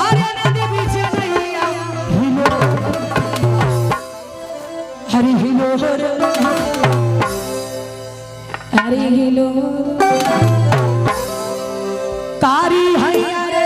अरे नदी बीच नैया हिलो हरे हिलो अरे हिलो कारी हैया रे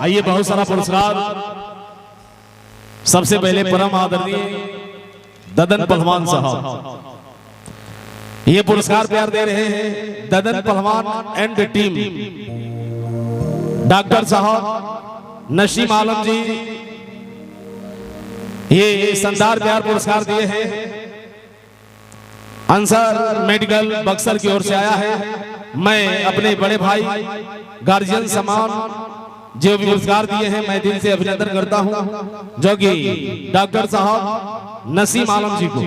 आइए बहुत सारा पुरस्कार सबसे पहले परम आदरणीय ददन पहलवान साहब ये पुरस्कार प्यार दे रहे हैं Dadan Pahalwan and team, doctor साहब नसीम आलम जी। ये शानदार प्यार पुरस्कार दिए हैं अंसार मेडिकल बक्सर की ओर से आया है। मैं अपने बड़े भाई गार्जियन समान जो भी पुरस्कार दिए हैं मैं दिल से अभिनंदन करता हूं, जो कि डॉक्टर साहब नसीम आलम जी को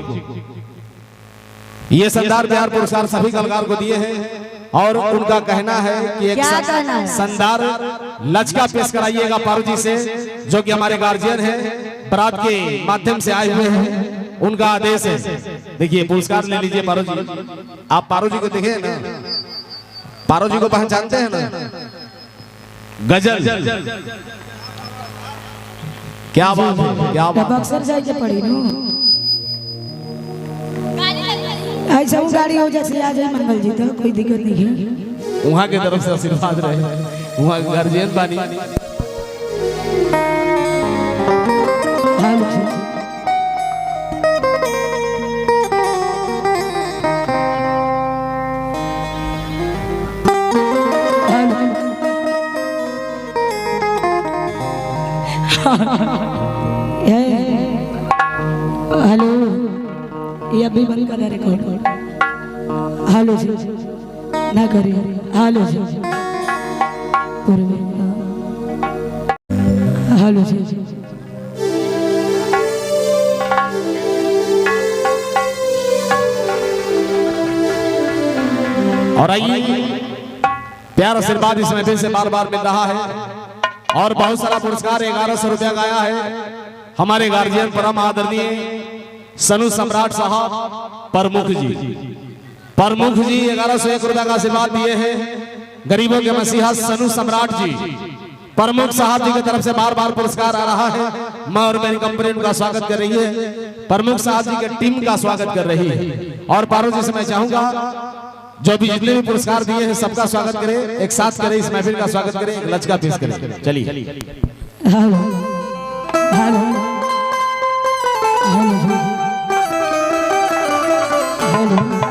ये शानदार प्यार पुरस्कार सभी कलाकार को दिए हैं। और उनका कहना है कि एक शानदार लचका पेश कराइएगा पारू जी से, जो कि हमारे गार्जियन हैं, बारात के माध्यम से आए हुए हैं, उनका आदेश है। देखिए पुरस्कार ले लीजिए पारू जी। आप पारू जी को देखे ना, पारू जी को पहचानते हैं ना, गजल क्या बात है, क्या बात। बक्सर जाके पड़ी नो ऐसा वो गाड़ी हो जैसे आ जाए मंगल जी, तो कोई दिक्कत नहीं है। वहां की तरफ से आशीर्वाद रहे, वहां गार्जियन बानी। हेलो, ये अभी बंद कर रिकॉर्ड। हेलो जी, ना करिए। हेलो जी, हेलो जी। और आइए प्यार आशीर्वाद इस महफिल से बार बार मिल रहा है और बहुत सारा पुरस्कार 1100 रुपया का आया है। हमारे गार्जियन परम आदरणीय सनु सम्राट साहब प्रमुख जी 1101 रुपया का आशीर्वाद दिए हैं। गरीबों के मसीहा सनु सम्राट जी प्रमुख साहब जी की तरफ से बार बार पुरस्कार आ रहा है। मैं और मेरी कंपनी उनका स्वागत कर रही है, प्रमुख साहब जी की टीम का स्वागत कर रही है। और पारू जी से मैं चाहूंगा जो भी जितने भी पुरस्कार दिए हैं सबका स्वागत करें, एक साथ करें, इस महफिल का स्वागत करें, एक लचका पेश करें। चलिए हेलो हेलो हेलो हेलो